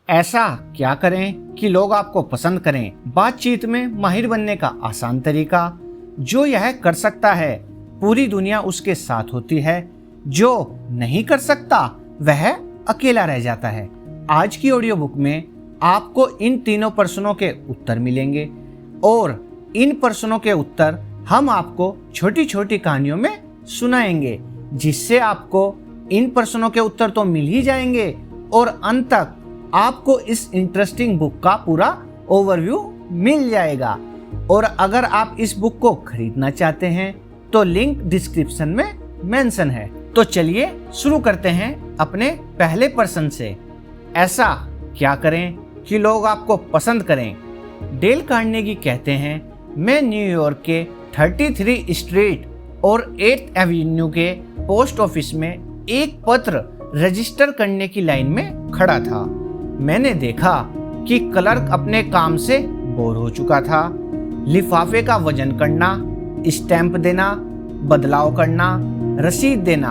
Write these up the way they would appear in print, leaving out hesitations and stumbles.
ऐसा क्या करें कि लोग आपको पसंद करें। बातचीत में माहिर बनने का आसान तरीका। जो यह कर सकता है पूरी दुनिया उसके साथ होती है, जो नहीं कर सकता वह अकेला रह जाता है। आज की ऑडियो बुक में आपको इन तीनों प्रश्नों के उत्तर मिलेंगे और इन प्रश्नों के उत्तर हम आपको छोटी छोटी कहानियों में सुनाएंगे, जिससे आपको इन प्रश्नों के उत्तर तो मिल ही जाएंगे और अंत तक आपको इस इंटरेस्टिंग बुक का पूरा ओवरव्यू मिल जाएगा। और अगर आप इस बुक को खरीदना चाहते हैं तो लिंक डिस्क्रिप्शन में मेंशन है। तो चलिए शुरू करते हैं अपने पहले प्रश्न से। ऐसा क्या करें कि लोग आपको पसंद करें। डेल कार्नेगी कहते हैं, मैं न्यूयॉर्क के 33 स्ट्रीट और 8th एवेन्यू के पोस्ट ऑफिस में एक पत्र रजिस्टर करने की लाइन में खड़ा था। मैंने देखा कि क्लर्क अपने काम से बोर हो चुका था। लिफाफे का वजन करना, स्टैंप देना, बदलाव करना, रसीद देना,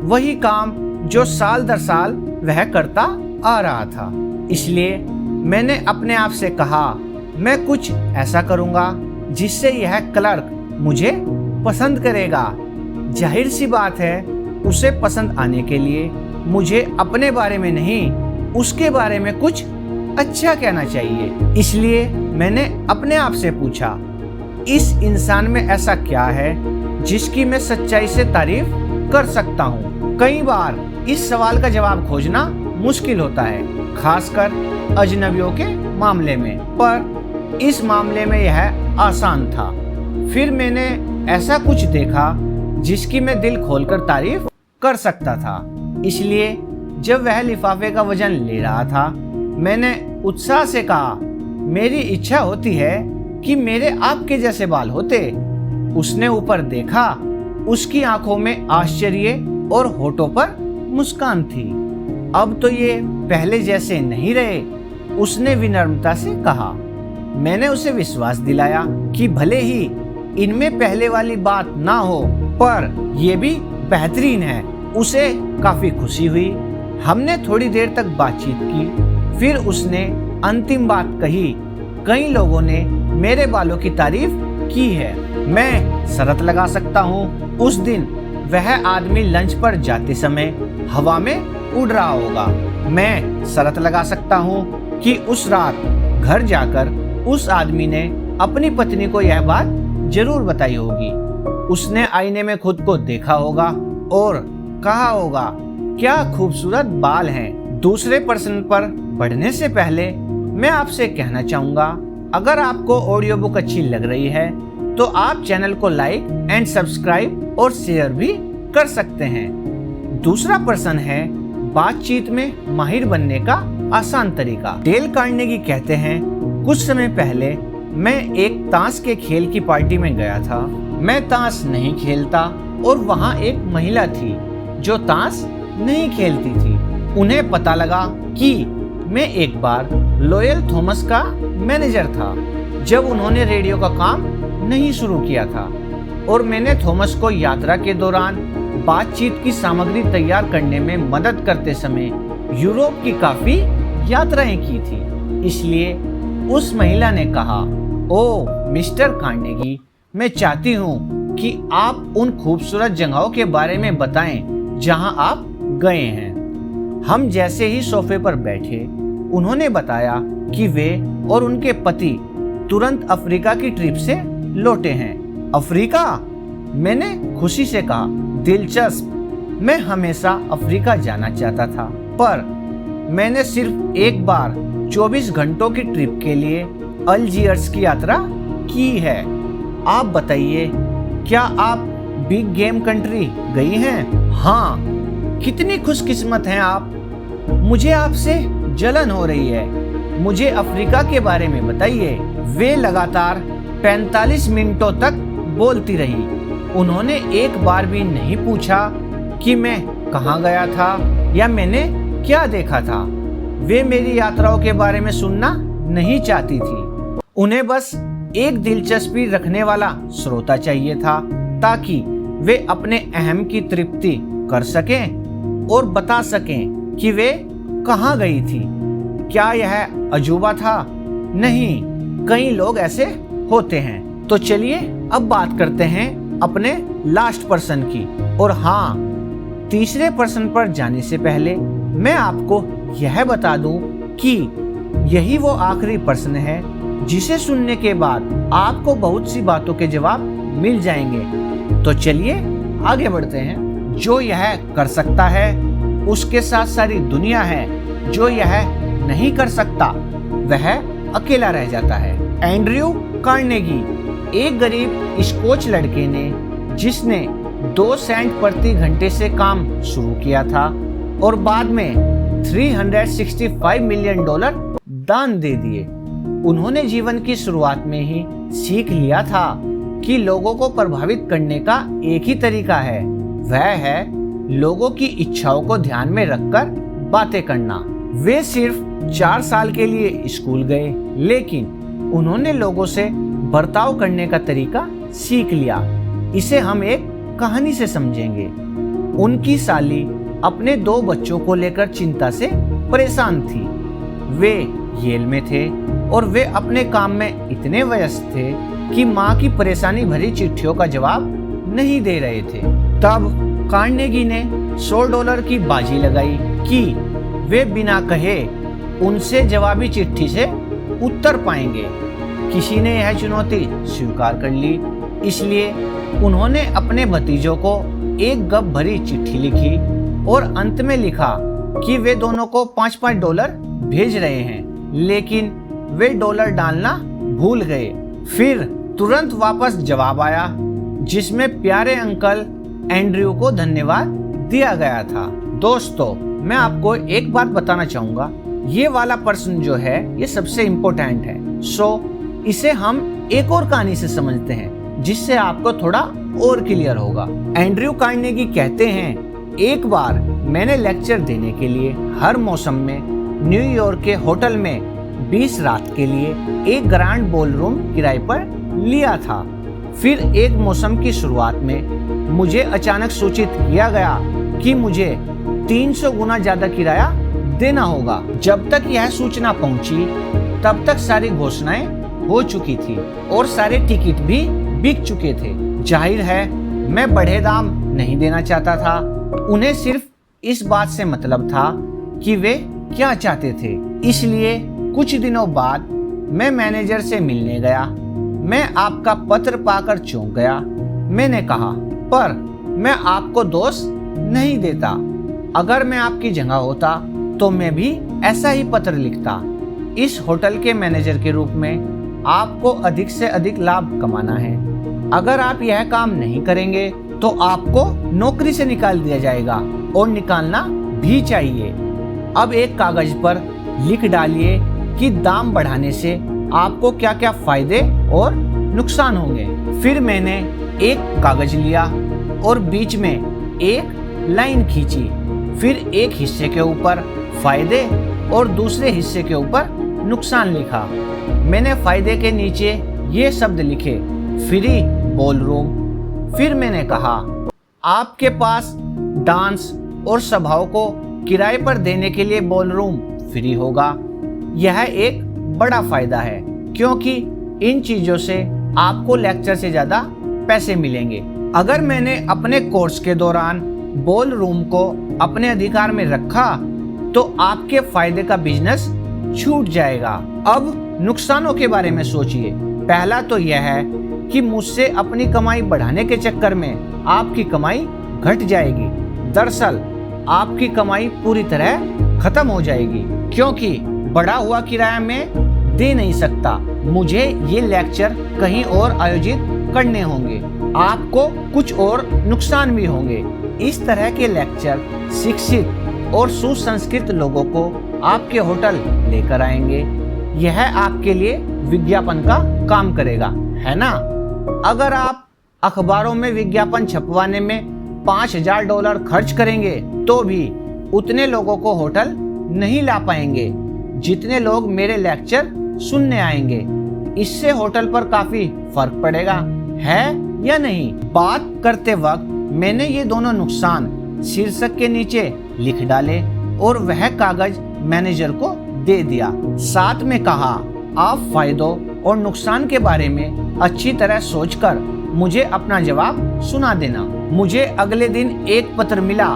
वही काम जो साल दर साल वह करता आ रहा था। इसलिए मैंने अपने आप से कहा, मैं कुछ ऐसा करूंगा जिससे यह क्लर्क मुझे पसंद करेगा। जाहिर सी बात है, उसे पसंद आने के लिए मुझे अपने बारे में नहीं, उसके बारे में कुछ अच्छा कहना चाहिए। इसलिए मैंने अपने आप से पूछा, इस इंसान में ऐसा क्या है जिसकी मैं सच्चाई से तारीफ कर सकता हूँ। कई बार इस सवाल का जवाब खोजना मुश्किल होता है, खासकर अजनबियों के मामले में, पर इस मामले में यह आसान था। फिर मैंने ऐसा कुछ देखा जिसकी मैं दिल खोलकर तारीफ कर सकता था। इसलिए जब वह लिफाफे का वजन ले रहा था, मैंने उत्साह से कहा, मेरी इच्छा होती है कि मेरे आपके जैसे बाल होते। उसने ऊपर देखा, उसकी आंखों में आश्चर्य और होठों पर मुस्कान थी। अब तो ये पहले जैसे नहीं रहे, उसने विनम्रता से कहा। मैंने उसे विश्वास दिलाया कि भले ही इनमें पहले वाली बात ना हो, पर यह भी बेहतरीन है। उसे काफी खुशी हुई। हमने थोड़ी देर तक बातचीत की, फिर उसने अंतिम बात कही, कई लोगों ने मेरे बालों की तारीफ की है। मैं शर्त लगा सकता हूँ उस दिन वह आदमी लंच पर जाते समय हवा में उड़ रहा होगा। मैं शर्त लगा सकता हूँ कि उस रात घर जाकर उस आदमी ने अपनी पत्नी को यह बात जरूर बताई होगी। उसने आईने में खुद को देखा होगा और कहा होगा, क्या खूबसूरत बाल हैं। दूसरे प्रश्न पर बढ़ने से पहले मैं आपसे कहना चाहूंगा, अगर आपको ऑडियो बुक अच्छी लग रही है तो आप चैनल को लाइक एंड सब्सक्राइब और शेयर भी कर सकते हैं। दूसरा प्रश्न है, बातचीत में माहिर बनने का आसान तरीका। डेल कार्नेगी कहते हैं, कुछ समय पहले मैं एक ताश के खेल की पार्टी में गया था। मैं ताश नहीं खेलता और वहाँ एक महिला थी जो ताश नहीं खेलती थी। उन्हें पता लगा कि मैं एक बार लॉयल थॉमस का मैनेजर था जब उन्होंने रेडियो का काम नहीं शुरू किया था, और मैंने थॉमस को यात्रा के दौरान बातचीत की सामग्री तैयार करने में मदद करते समय यूरोप की काफी यात्राएं की थी। इसलिए उस महिला ने कहा, ओ मिस्टर कार्नेगी, मैं चाहती हूँ कि आप उन खूबसूरत जगहों के बारे में बताएं जहां आप गए हैं। हम जैसे ही सोफे पर बैठे, उन्होंने बताया कि वे और उनके पति तुरंत अफ्रीका की ट्रिप से लौटे हैं। अफ्रीका? मैंने खुशी से कहा, दिलचस्प। मैं हमेशा अफ्रीका जाना चाहता था, पर मैंने सिर्फ एक बार 24 घंटों की ट्रिप के लिए अल्जीयर्स की यात्रा की है। आप बताइए, क्या आप बिग गेम कंट्री गई हैं? हाँ। कितनी खुशकिस्मत हैं आप। मुझे आपसे जलन हो रही है। मुझे अफ्रीका के बारे में बताइए। वे लगातार 45 मिनटों तक बोलती रही। उन्होंने एक बार भी नहीं पूछा कि मैं कहाँ गया था या मैंने क्या देखा था। वे मेरी यात्राओं के बारे में सुनना नहीं चाहती थी। उन्हें बस एक दिलचस्पी रखने वाला श्रोता चाहिए था, ताकि वे अपने अहम की तृप्ति कर सकें और बता सकें कि वे कहाँ गई थी। क्या यह अजूबा था? नहीं, कई लोग ऐसे होते हैं। तो चलिए अब बात करते हैं अपने लास्ट पर्सन की। और हाँ, तीसरे पर्सन पर जाने से पहले मैं आपको यह बता दूं कि यही वो आखिरी पर्सन है जिसे सुनने के बाद आपको बहुत सी बातों के जवाब मिल जाएंगे। तो चलिए आगे बढ़ते हैं। जो यह कर सकता है उसके साथ सारी दुनिया है, जो यह नहीं कर सकता वह अकेला रह जाता है। एंड्रयू कार्नेगी, एक गरीब स्कॉच लड़के ने जिसने 2 सेंट प्रति घंटे से काम शुरू किया था और बाद में $365 मिलियन दान दे दिए। उन्होंने जीवन की शुरुआत में ही सीख लिया था कि लोगों को प्रभावित करने का एक ही तरीका है, वह है लोगों की इच्छाओं को ध्यान में रखकर बातें करना। वे सिर्फ 4 साल के लिए स्कूल गए, लेकिन उन्होंने लोगों से बर्ताव करने का तरीका सीख लिया। इसे हम एक कहानी से समझेंगे। उनकी साली अपने 2 बच्चों को लेकर चिंता से परेशान थी। वे येल में थे और वे अपने काम में इतने व्यस्त थे कि माँ की परेशानी भरी चिट्ठियों का जवाब नहीं दे रहे थे। तब कार्नेगी ने $100 की बाजी लगाई कि वे बिना कहे उनसे जवाबी चिट्ठी से उत्तर पाएंगे। किसी ने यह चुनौती स्वीकार कर ली, इसलिए उन्होंने अपने भतीजों को एक गप भरी चिट्ठी लिखी और अंत में लिखा कि वे दोनों को $5 भेज रहे हैं, लेकिन वे डॉलर डालना भूल गए। फिर तुरंत वापस जवाब आया जिसमें प्यारे अंकल एंड्रयू को धन्यवाद दिया गया था। दोस्तों, मैं आपको एक बात बताना चाहूंगा, ये वाला पर्सन जो है ये सबसे इम्पोर्टेंट है। इसे हम एक और कहानी से समझते हैं जिससे आपको थोड़ा और क्लियर होगा। एंड्रयू कार्नेगी कहते हैं, एक बार मैंने लेक्चर देने के लिए हर मौसम में न्यूयॉर्क के होटल में 20 रात के लिए एक ग्रैंड बॉलरूम किराए पर लिया था। फिर एक मौसम की शुरुआत में मुझे अचानक सूचित किया गया कि मुझे 300 गुना ज्यादा किराया देना होगा। जब तक यह सूचना पहुंची तब तक सारी घोषणाएं हो चुकी थी और सारे टिकट भी बिक चुके थे। जाहिर है मैं बढ़े दाम नहीं देना चाहता था। उन्हें सिर्फ इस बात से मतलब था कि वे क्या चाहते थे। इसलिए कुछ दिनों बाद मैं मैनेजर से मिलने गया। मैं आपका पत्र पाकर चौंक गया। मैंने कहा, पर मैं आपको दोष नहीं देता। अगर मैं आपकी जगह होता तो मैं भी ऐसा ही पत्र लिखता। इस होटल के मैनेजर के रूप में आपको अधिक से अधिक लाभ कमाना है। अगर आप यह काम नहीं करेंगे तो आपको नौकरी से निकाल दिया जाएगा और निकालना भी चाहिए। अब एक कागज पर लिख डालिए कि दाम बढ़ाने से आपको क्या क्या फायदे और नुकसान होंगे। फिर मैंने एक कागज लिया और बीच में एक लाइन खींची। फिर एक हिस्से के ऊपर फायदे और दूसरे हिस्से के ऊपर नुकसान लिखा। मैंने फायदे के नीचे ये शब्द लिखे, फ्री बॉलरूम। फिर मैंने कहा, आपके पास डांस और सभाओं को किराए पर देने के लिए बॉलरूम फ्री होगा। यह एक बड़ा फायदा है क्योंकि इन चीजों से आपको लेक्चर से ज्यादा पैसे मिलेंगे। अगर मैंने अपने कोर्स के दौरान बॉलरूम को अपने अधिकार में रखा तो आपके फायदे का बिजनेस छूट जाएगा। अब नुकसानों के बारे में सोचिए। पहला तो यह है कि मुझसे अपनी कमाई बढ़ाने के चक्कर में आपकी कमाई घट जाएगी। दरअसल आपकी कमाई पूरी तरह खत्म हो जाएगी क्योंकि बढ़ा हुआ किराया मैं दे नहीं सकता। मुझे ये लेक्चर कहीं और आयोजित करने होंगे। आपको कुछ और नुकसान भी होंगे। इस तरह के लेक्चर शिक्षित और सुसंस्कृत लोगों को आपके होटल लेकर आएंगे। यह आपके लिए विज्ञापन का काम करेगा, है ना? अगर आप अखबारों में विज्ञापन छपवाने में $5000 खर्च करेंगे तो भी उतने लोगों को होटल नहीं ला पाएंगे जितने लोग मेरे लेक्चर सुनने आएंगे। इससे होटल पर काफी फर्क पड़ेगा, है या नहीं? बात करते वक्त मैंने ये दोनों नुकसान शीर्षक के नीचे लिख डाले और वह कागज मैनेजर को दे दिया। साथ में कहा, आप फायदों और नुकसान के बारे में अच्छी तरह सोचकर मुझे अपना जवाब सुना देना। मुझे अगले दिन एक पत्र मिला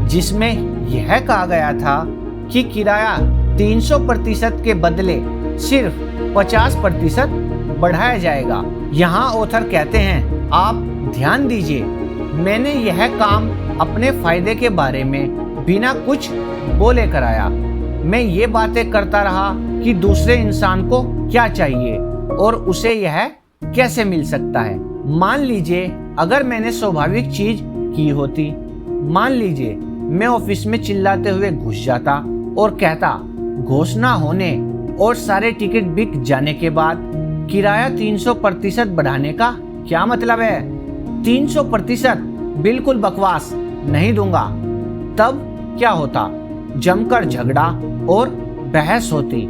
जिसमें यह कहा गया था कि किराया 300% के बदले सिर्फ 50% बढ़ाया जाएगा। यहाँ ऑथर कहते हैं, आप ध्यान दीजिए, मैंने यह काम अपने फायदे के बारे में बिना कुछ बोले कराया। मैं ये बातें करता रहा कि दूसरे इंसान को क्या चाहिए और उसे यह कैसे मिल सकता है। मान लीजिए अगर मैंने स्वाभाविक चीज की होती, मान लीजिए मैं ऑफिस में चिल्लाते हुए घुस जाता और कहता, घोषणा होने और सारे टिकट बिक जाने के बाद किराया 300% बढ़ाने का क्या मतलब है? 300% बिल्कुल बकवास, नहीं दूंगा। तब क्या होता? जमकर झगड़ा और बहस होती,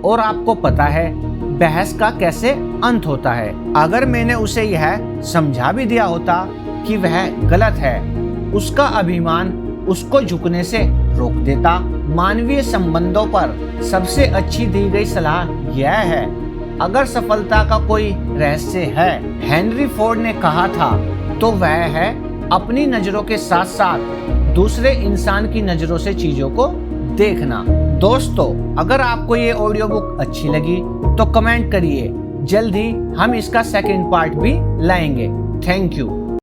और आपको पता है बहस का कैसे अंत होता है। अगर मैंने उसे यह समझा भी दिया होता कि वह गलत है, उसका अभिमान उसको झुकने से रोक देता। मानवीय संबंधों पर सबसे अच्छी दी गई सलाह यह है, अगर सफलता का कोई रहस्य है, हेनरी फोर्ड ने कहा था, तो वह है अपनी नजरों के साथ साथ दूसरे इंसान की नजरों से चीजों को देखना। दोस्तों, अगर आपको ये ऑडियो बुक अच्छी लगी तो कमेंट करिए, जल्द ही हम इसका सेकंड पार्ट भी लाएंगे। Thank you.